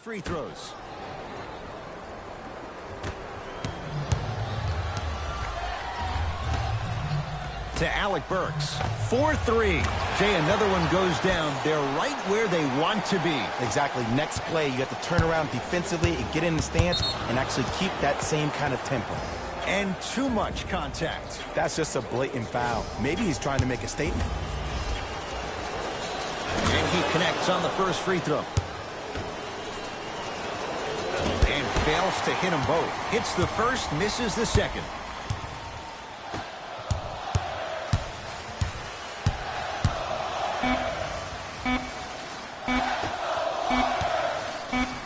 free throws. To Alec Burks. 4-3. Jay, another one goes down. They're right where they want to be. Exactly. Next play, you have to turn around defensively and get in the stance and actually keep that same kind of tempo. And too much contact. That's just a blatant foul. Maybe he's trying to make a statement. And he connects on the first free throw. And fails to hit them both. Hits the first, misses the second.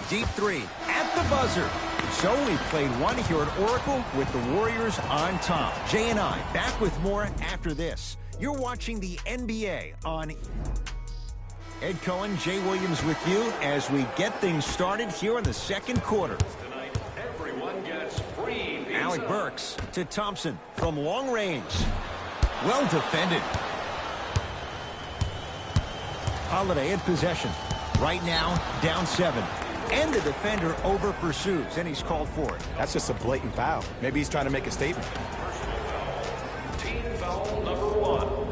Deep three at the buzzer. So we played one here at Oracle with the Warriors on top. Jay and I back with more after this. You're watching the NBA on Ed Cohen, Jay Williams with you as we get things started here in the second quarter. Tonight, everyone gets free pizza. Alec Burks to Thompson from long range. Well defended. Holiday in possession. Right now, down 7. And the defender over pursues, and he's called for it. That's just a blatant foul. Maybe he's trying to make a statement. Team foul number 1.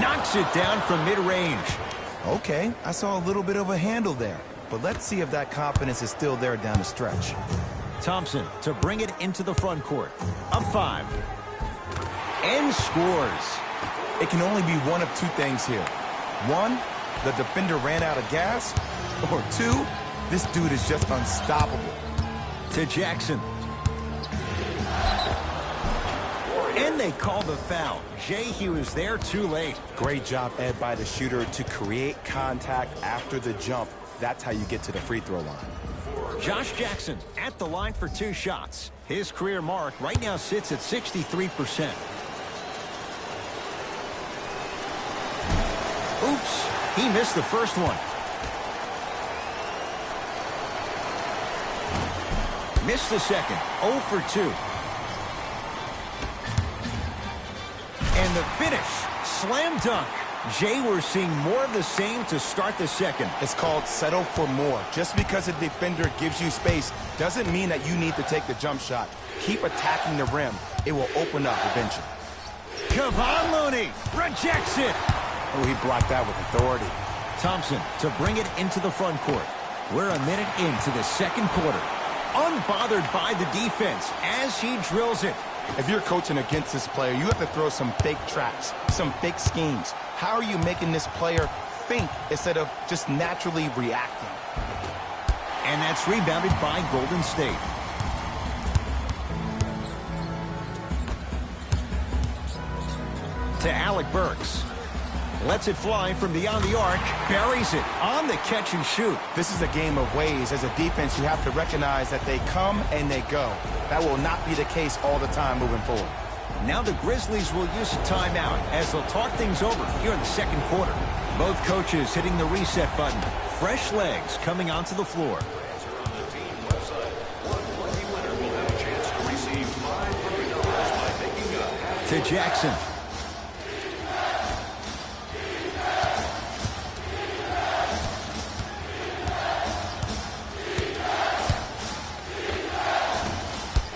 Knocks it down from mid-range. Okay, I saw a little bit of a handle there. But let's see if that confidence is still there down the stretch. Thompson to bring it into the front court. Up 5. And scores. It can only be one of two things here. 1, the defender ran out of gas. Or 2, this dude is just unstoppable. To Jackson. And they call the foul. Jay, he was there too late. Great job, Ed, by the shooter to create contact after the jump. That's how you get to the free throw line. Josh Jackson at the line for 2 shots. His career mark right now sits at 63%. Oops, he missed the first one. Missed the second, 0 for 2. And the finish, slam dunk. Jay, we're seeing more of the same to start the second. It's called settle for more. Just because a defender gives you space doesn't mean that you need to take the jump shot. Keep attacking the rim. It will open up eventually. Kevon Looney rejects it. Oh, he blocked that with authority. Thompson to bring it into the front court. We're a minute into the second quarter. Unbothered by the defense as he drills it. If you're coaching against this player, you have to throw some fake traps, some fake schemes. How are you making this player think instead of just naturally reacting? And that's rebounded by Golden State. To Alec Burks. Lets it fly from beyond the arc. Buries it on the catch and shoot. This is a game of ways. As a defense, you have to recognize that they come and they go. That will not be the case all the time moving forward. Now the Grizzlies will use a timeout as they'll talk things over here in the second quarter. Both coaches hitting the reset button. Fresh legs coming onto the floor. Answer on the team website. One lucky winner will have a chance to receive $500 by making a To Jackson.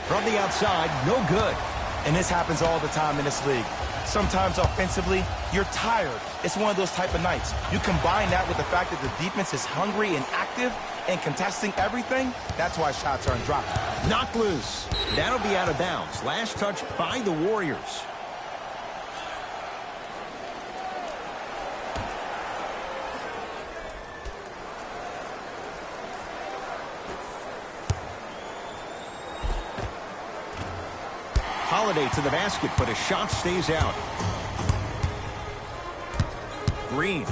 From the outside, no good. And this happens all the time in this league. Sometimes offensively, you're tired. It's one of those type of nights. You combine that with the fact that the defense is hungry and active and contesting everything, that's why shots aren't dropping. Knocked loose. That'll be out of bounds. Last touch by the Warriors. Holiday to the basket, but his shot stays out. Green.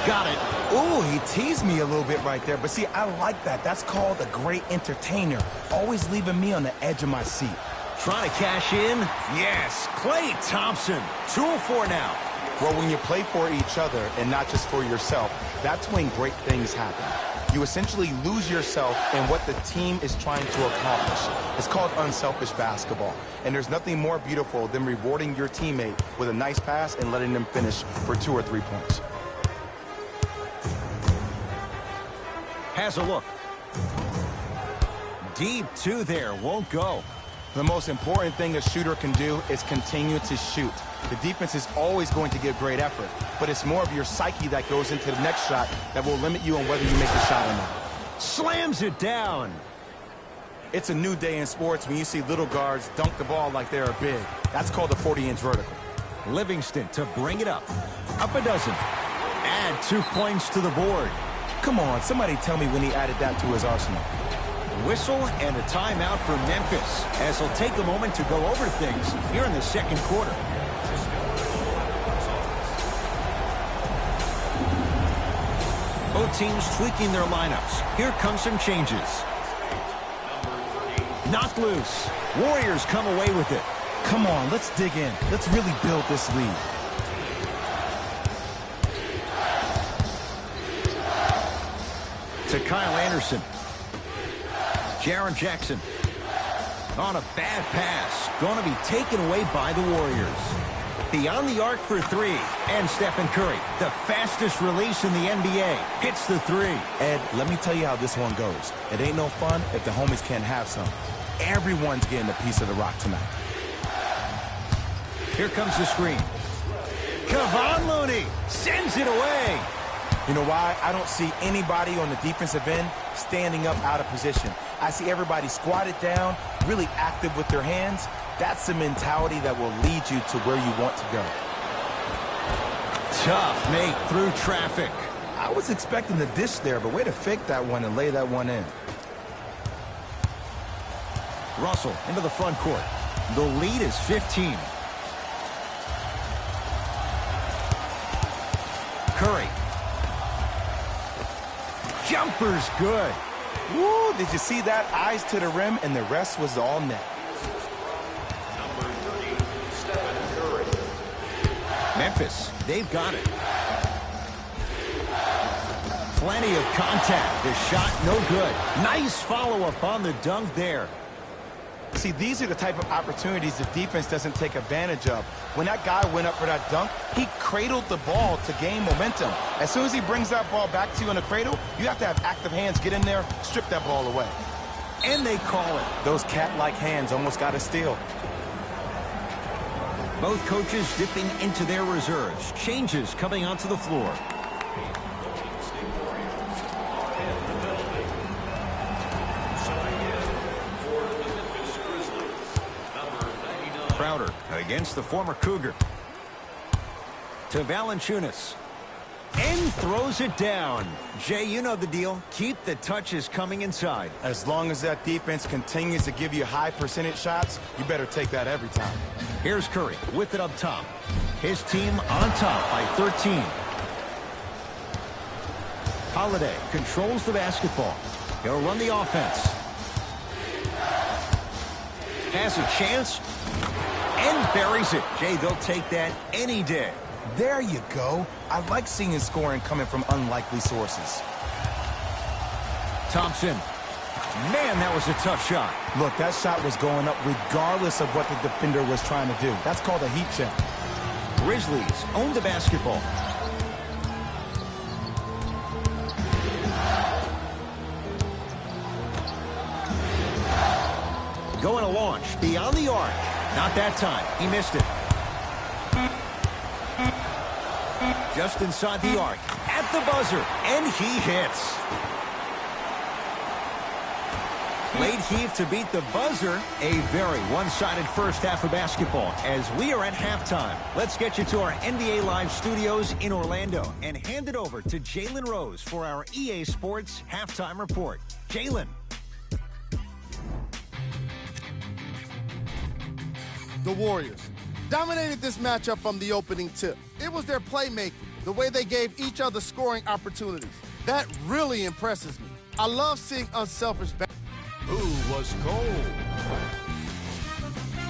Got it. Ooh, he teased me a little bit right there. But see, I like that. That's called a great entertainer. Always leaving me on the edge of my seat. Trying to cash in. Yes, Klay Thompson. 2 of 4 now. Well, when you play for each other and not just for yourself, that's when great things happen. You essentially lose yourself in what the team is trying to accomplish. It's called unselfish basketball. And there's nothing more beautiful than rewarding your teammate with a nice pass and letting them finish for 2 or 3 points. Has a look. Deep two there, won't go. The most important thing a shooter can do is continue to shoot. The defense is always going to give great effort, but it's more of your psyche that goes into the next shot that will limit you on whether you make the shot or not. Slams it down. It's a new day in sports when you see little guards dunk the ball like they're big. That's called a 40-inch vertical. Livingston to bring it up. Up a dozen. Add 2 points to the board. Come on, somebody tell me when he added that to his arsenal. Whistle and a timeout for Memphis, as he'll take a moment to go over things here in the second quarter. Both teams tweaking their lineups. Here come some changes. Knocked loose. Warriors come away with it. Come on, let's dig in. Let's really build this lead. To Kyle Anderson. Jaren Jackson. On a bad pass. Going to be taken away by the Warriors. Beyond the arc for 3. And Stephen Curry, the fastest release in the NBA, hits the 3. Ed, let me tell you how this one goes. It ain't no fun if the homies can't have some. Everyone's getting a piece of the rock tonight. Here comes the screen. Kevon Looney sends it away. You know why? I don't see anybody on the defensive end standing up out of position. I see everybody squatted down, really active with their hands. That's the mentality that will lead you to where you want to go. Tough make through traffic. I was expecting the dish there, but way to fake that one and lay that one in. Russell into the front court. The lead is 15. Curry. Jumper's good. Woo, did you see that? Eyes to the rim, and the rest was all net. Number 30, Stephen Curry. Memphis, they've got it. Plenty of contact. The shot, no good. Nice follow-up on the dunk there. See, these are the type of opportunities the defense doesn't take advantage of. When that guy went up for that dunk, he cradled the ball to gain momentum. As soon as he brings that ball back to you in the cradle, you have to have active hands get in there, strip that ball away. And they call it. Those cat-like hands almost got a steal. Both coaches dipping into their reserves. Changes coming onto the floor. Crowder against the former Cougar. To Valanciunas. And throws it down. Jay, you know the deal. Keep the touches coming inside. As long as that defense continues to give you high percentage shots, you better take that every time. Here's Curry with it up top. His team on top by 13. Holiday controls the basketball. He'll run the offense. Has a chance. And buries it. Jay, they'll take that any day. There you go. I like seeing scoring coming from unlikely sources. Thompson. Man, that was a tough shot. Look, that shot was going up regardless of what the defender was trying to do. That's called a heat check. Grizzlies own the basketball. Going to launch beyond the arc. Not that time. He missed it. Just inside the arc. At the buzzer. And he hits. Late heave to beat the buzzer. A very one-sided first half of basketball as we are at halftime. Let's get you to our NBA Live studios in Orlando and hand it over to Jalen Rose for our EA Sports halftime report. Jalen. The Warriors dominated this matchup from the opening tip. It was their playmaking, the way they gave each other scoring opportunities. That really impresses me. I love seeing unselfish basketball. Who was cold?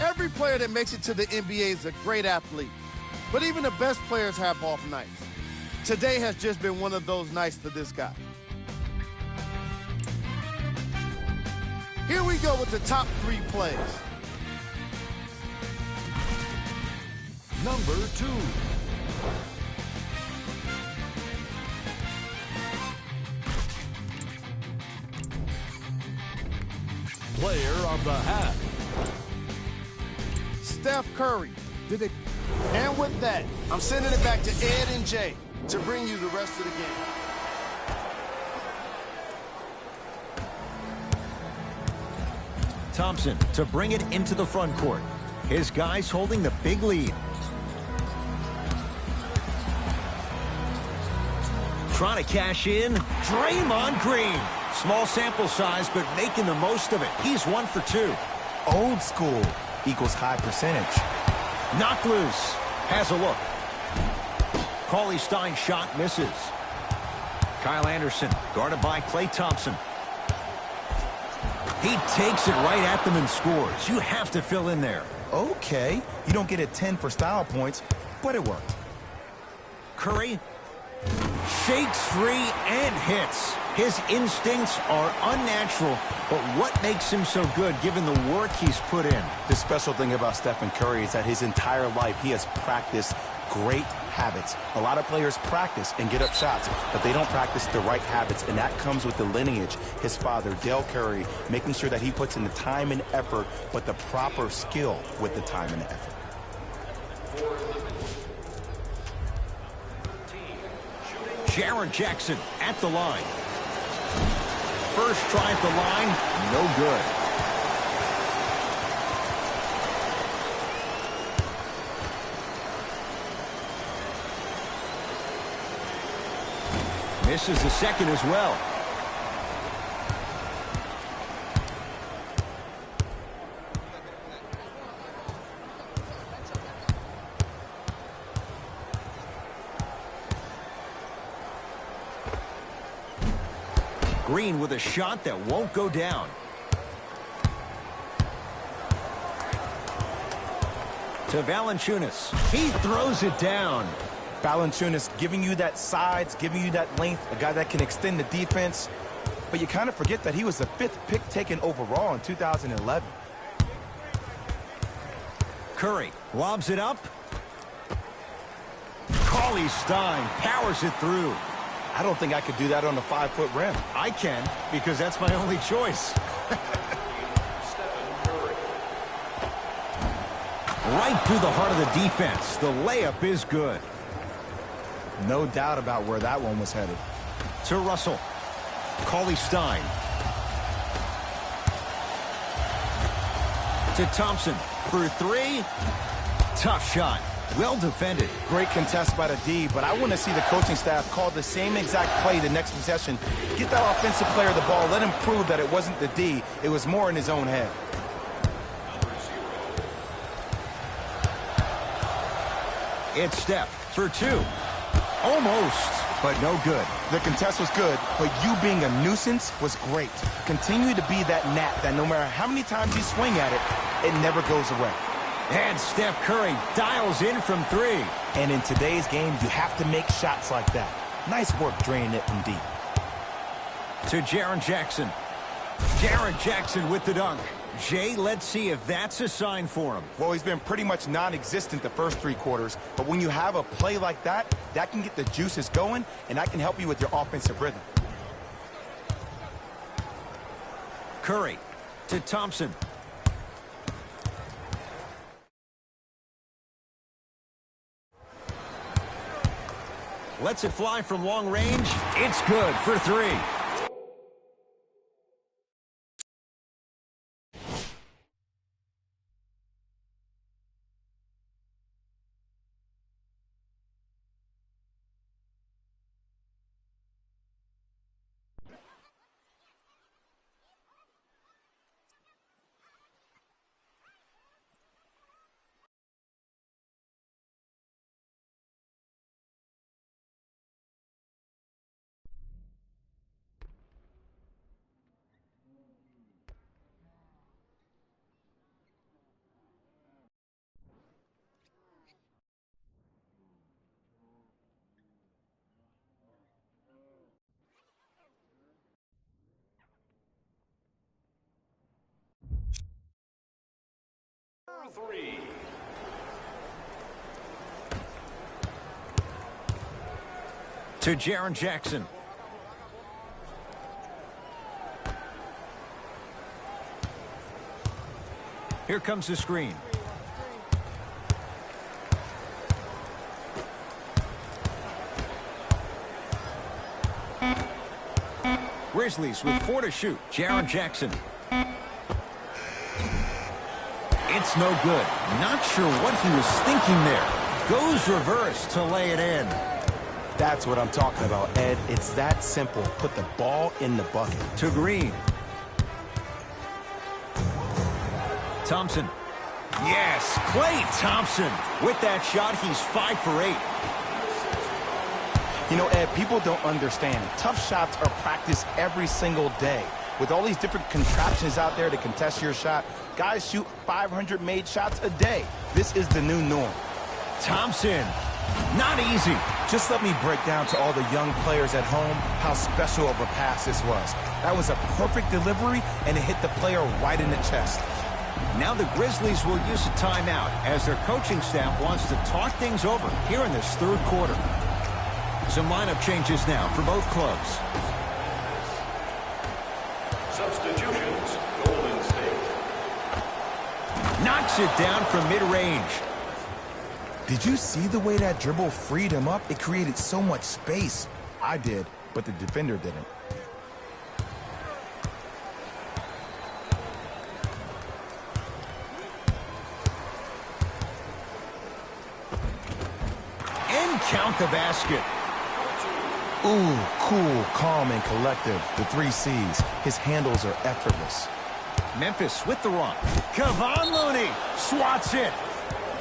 Every player that makes it to the NBA is a great athlete. But even the best players have off nights. Today has just been one of those nights for this guy. Here we go with the top 3 plays. Number 2. Player of the half. Steph Curry did it. And with that, I'm sending it back to Ed and Jay to bring you the rest of the game. Thompson to bring it into the front court. His guys holding the big lead. Trying to cash in. Draymond Green. Small sample size, but making the most of it. He's 1 for 2. Old school equals high percentage. Knocked loose. Has a look. Cauley-Stein shot misses. Kyle Anderson guarded by Klay Thompson. He takes it right at them and scores. You have to fill in there. Okay, you don't get a 10 for style points, but it worked. Curry shakes free and hits. His instincts are unnatural, but what makes him so good given the work he's put in? The special thing about Stephen Curry is that his entire life he has practiced great habits. A lot of players practice and get up shots, but they don't practice the right habits, and that comes with the lineage. His father, Dale Curry, making sure that he puts in the time and effort, but the proper skill with the time and the effort. Jaren Jackson at the line. First try at the line, no good. Misses the second as well. Green with a shot that won't go down. To Valanciunas. He throws it down. Valanciunas giving you that size, giving you that length, a guy that can extend the defense. But you kind of forget that he was the 5th pick taken overall in 2011. Curry lobs it up. Cauley-Stein powers it through. I don't think I could do that on a 5-foot rim. I can, because that's my only choice. Right through the heart of the defense. The layup is good. No doubt about where that one was headed. To Russell. Cauley-Stein. To Thompson for 3. Tough shot. Well defended. Great contest by the D, but I want to see the coaching staff call the same exact play the next possession. Get that offensive player the ball. Let him prove that it wasn't the D. It was more in his own head. It's Steph for 2. Almost, but no good. The contest was good, but you being a nuisance was great. Continue to be that gnat that no matter how many times you swing at it, it never goes away. And Steph Curry dials in from 3. And in today's game, you have to make shots like that. Nice work draining it from deep. To Jaren Jackson. Jaren Jackson with the dunk. Jay, let's see if that's a sign for him. Well, he's been pretty much non-existent the first 3 quarters, but when you have a play like that, that can get the juices going, and that can help you with your offensive rhythm. Curry to Thompson. Lets it fly from long range. It's good for 3. 3. To Jaren Jackson. Here comes the screen. Grizzlies with 4 to shoot. Jaren Jackson. It's no good. Not sure what he was thinking there. Goes reverse to lay it in. That's what I'm talking about, Ed. It's that simple. Put the ball in the bucket. To Green. Thompson. Yes, Klay Thompson. With that shot, he's 5 for 8. You know, Ed, people don't understand. Tough shots are practiced every single day. With all these different contraptions out there to contest your shot, guys shoot 500 made shots a day. This is the new norm. Thompson. Not easy. Just let me break down to all the young players at home how special of a pass this was. That was a perfect delivery, and it hit the player right in the chest. Now the Grizzlies will use a timeout as their coaching staff wants to talk things over here in this third quarter. Some lineup changes now for both clubs. Substitutions, Golden State. Knocks it down from mid-range. Did you see the way that dribble freed him up? It created so much space. I did, but the defender didn't. And count the basket. Ooh, cool, calm, and collective. The 3 C's. His handles are effortless. Memphis with the run. Kevon Looney swats it.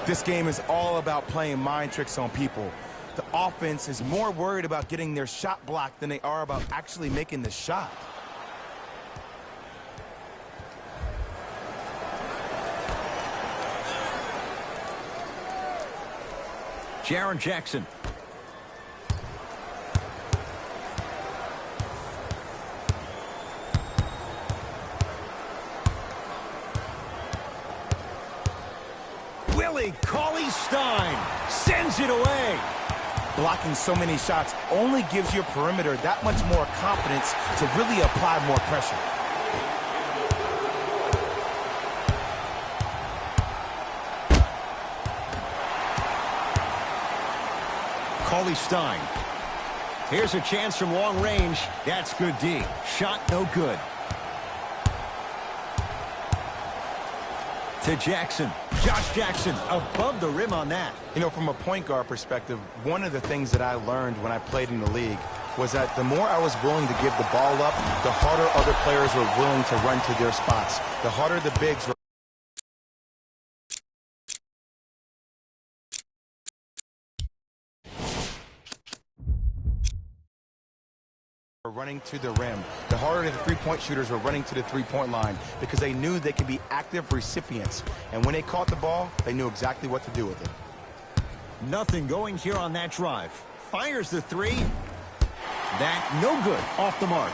This game is all about playing mind tricks on people. The offense is more worried about getting their shot blocked than they are about actually making the shot. Jaren Jackson. Willie Cauley-Stein sends it away. Blocking so many shots only gives your perimeter that much more confidence to really apply more pressure. Cauley-Stein. Here's a chance from long range. That's good D. Shot no good. To Jackson. Josh Jackson above the rim on that. You know, from a point guard perspective, one of the things that I learned when I played in the league was that the more I was willing to give the ball up, the harder other players were willing to run to their spots. The harder the bigs were running to the rim. The harder the three-point shooters were running to the three-point line because they knew they could be active recipients. And when they caught the ball, they knew exactly what to do with it. Nothing going here on that drive. Fires the 3. That no good. Off the mark.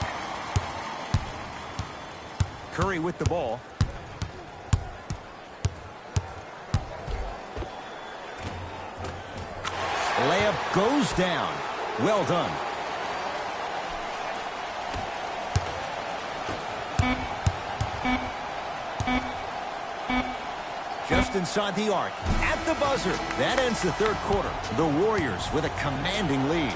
Curry with the ball. Layup goes down. Well done. Just inside the arc, at the buzzer. That ends the third quarter. The Warriors with a commanding lead.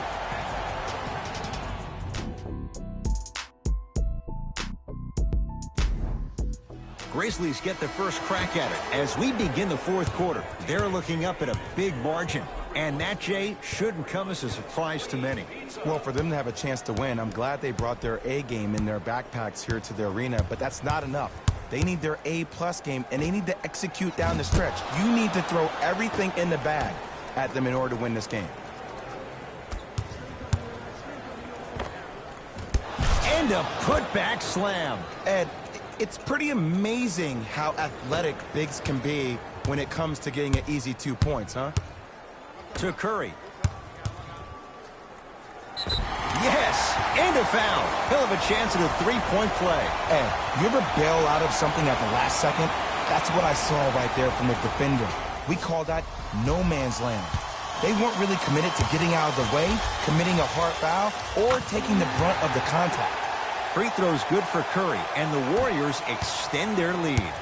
Grizzlies get the first crack at it as we begin the fourth quarter. They're looking up at a big margin. And that, Jay, shouldn't come as a surprise to many. Well, for them to have a chance to win, I'm glad they brought their A game in their backpacks here to the arena, but that's not enough. They need their A-plus game, and they need to execute down the stretch. You need to throw everything in the bag at them in order to win this game. And a putback slam. Ed, it's pretty amazing how athletic bigs can be when it comes to getting an easy 2 points, huh? To Curry. Yes, and a foul. He'll have a chance at a three-point play. Ed, you ever bail out of something at the last second? That's what I saw right there from the defender. We call that no man's land. They weren't really committed to getting out of the way, committing a hard foul, or taking the brunt of the contact. Free throw's good for Curry, and the Warriors extend their lead.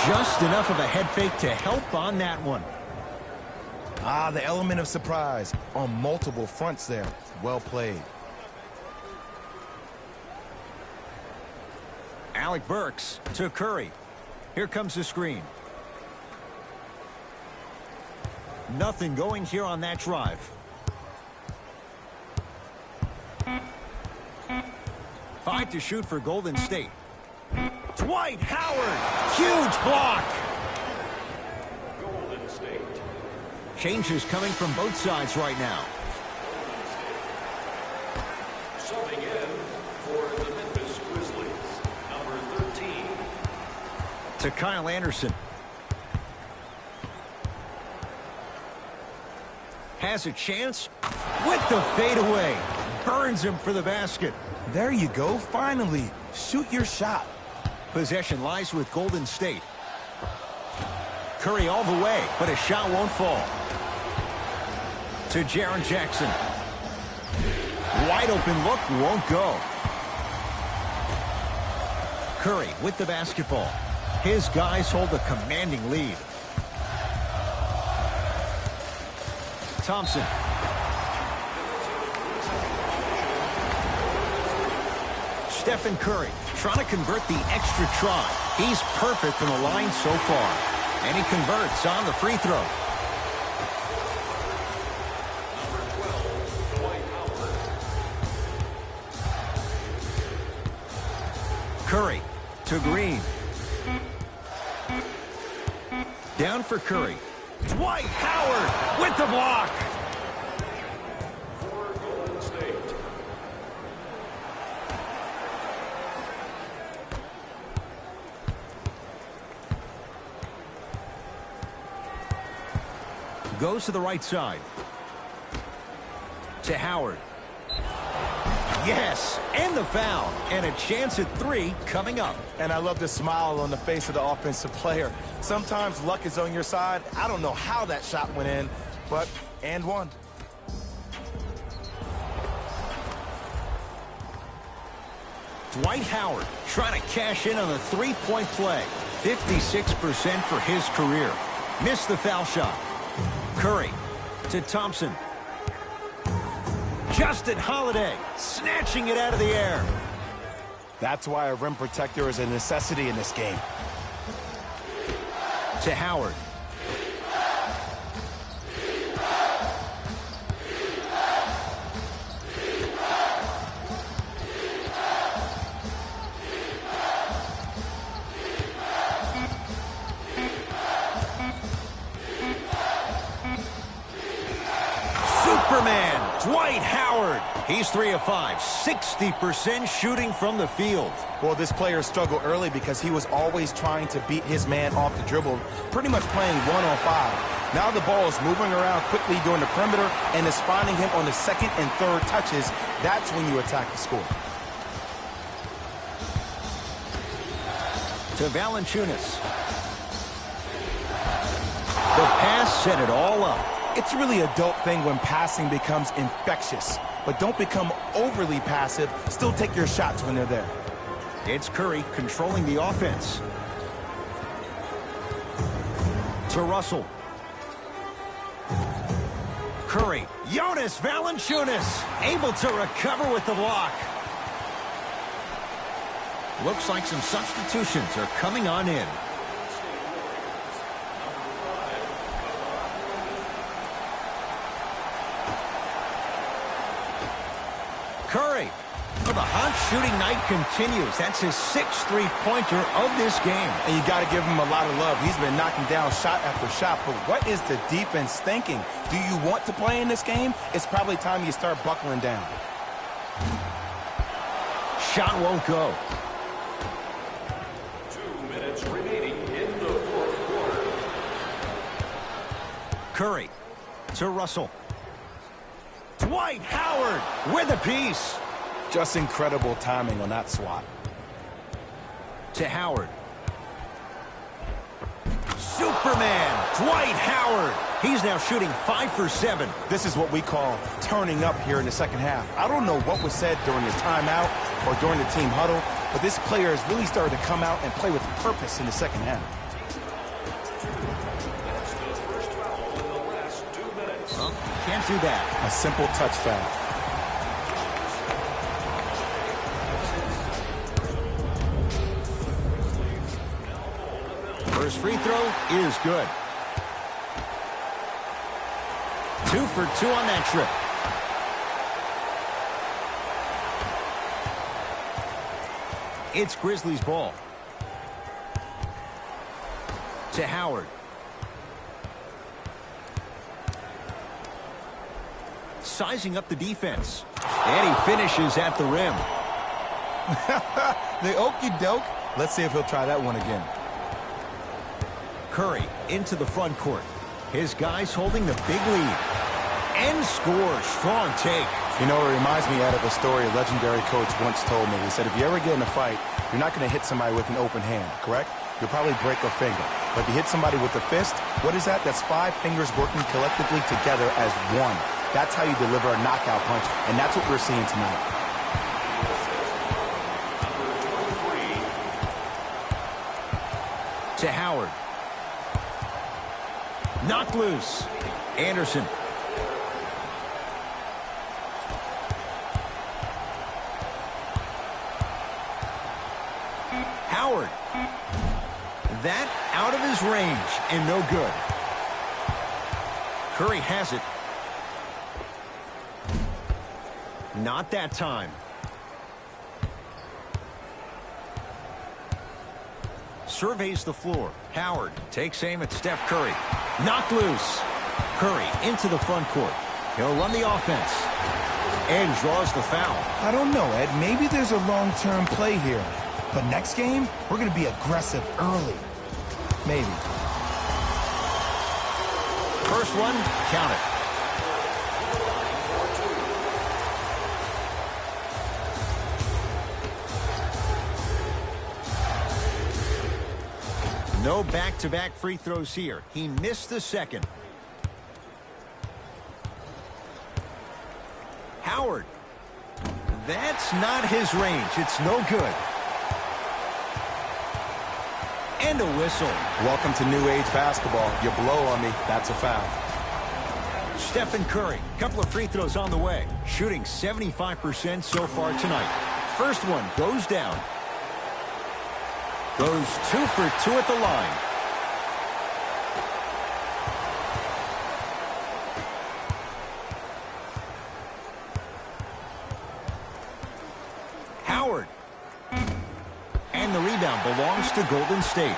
Just enough of a head fake to help on that one. Ah, the element of surprise on multiple fronts there. Well played. Alec Burks to Curry. Here comes the screen. Nothing going here on that drive. Five to shoot for Golden State. Dwight Howard, huge block. Golden State. Changes coming from both sides right now. Subbing in for the Memphis Grizzlies, number 13. To Kyle Anderson. Has a chance with the fadeaway. Burns him for the basket. There you go, finally. Shoot your shot. Possession lies with Golden State. Curry all the way, but a shot won't fall. To Jaren Jackson. Wide open look, won't go. Curry with the basketball. His guys hold a commanding lead. Thompson. Stephen Curry trying to convert the extra try. He's perfect from the line so far. And he converts on the free throw. Number 12, Dwight Howard. Curry to Green. Down for Curry. Dwight Howard with the block. For Golden State. Goes to the right side. To Howard. Yes, and the foul. And a chance at three coming up. And I love the smile on the face of the offensive player. Sometimes luck is on your side. I don't know how that shot went in, but and one. Dwight Howard trying to cash in on the three-point play. 56% for his career. Missed the foul shot. Curry to Thompson. Justin Holiday snatching it out of the air. That's why a rim protector is a necessity in this game. To Howard. Superman, Dwight Howard. He's 3 of 5, 60% shooting from the field. Well, this player struggled early because he was always trying to beat his man off the dribble, pretty much playing 1-on-5. Now the ball is moving around quickly during the perimeter and is finding him on the second and third touches. That's when you attack the score. To Valanciunas. The pass set it all up. It's really a dope thing when passing becomes infectious. But don't become overly passive. Still take your shots when they're there. It's Curry controlling the offense. To Russell. Curry. Jonas Valanciunas able to recover with the block. Looks like some substitutions are coming on in. Curry. Well, the hot shooting night continues. That's his 6th three-pointer of this game. And you got to give him a lot of love. He's been knocking down shot after shot. But what is the defense thinking? Do you want to play in this game? It's probably time you start buckling down. Shot won't go. 2 minutes remaining in the fourth quarter. Curry to Russell. Dwight Howard with a piece. Just incredible timing on that swat. To Howard. Superman, Dwight Howard. He's now shooting 5 for 7. This is what we call turning up here in the second half. I don't know what was said during the timeout or during the team huddle, but this player has really started to come out and play with purpose in the second half. That's the first foul in the last 2 minutes. Well, can't do that. A simple touch foul. First free throw is good. 2 for 2 on that trip. It's Grizzlies ball. To Howard. Sizing up the defense. And he finishes at the rim. The okie doke. Let's see if he'll try that one again. Curry into the front court. His guys holding the big lead. And scores. Strong take. You know, it reminds me out of a story a legendary coach once told me. He said, if you ever get in a fight, you're not going to hit somebody with an open hand, correct? You'll probably break a finger. But if you hit somebody with a fist, what is that? That's 5 fingers working collectively together as one. That's how you deliver a knockout punch, and that's what we're seeing tonight. To Howard. Knocked loose. Anderson. Howard. That out of his range and no good. Curry has it. Not that time. Surveys the floor. Howard takes aim at Steph Curry. Knocked loose. Curry into the front court. He'll run the offense. And draws the foul. I don't know, Ed. Maybe there's a long-term play here. But next game, we're going to be aggressive early. Maybe. First one, count it. No back-to-back free throws here. He missed the second. Howard. That's not his range. It's no good. And a whistle. Welcome to new age basketball. You blow on me, that's a foul. Stephen Curry, couple of free throws on the way. Shooting 75% so far tonight. First one goes down. Goes 2 for 2 at the line. Howard. And the rebound belongs to Golden State.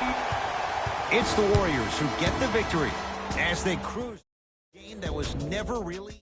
It's the Warriors who get the victory as they cruise a game that was never really...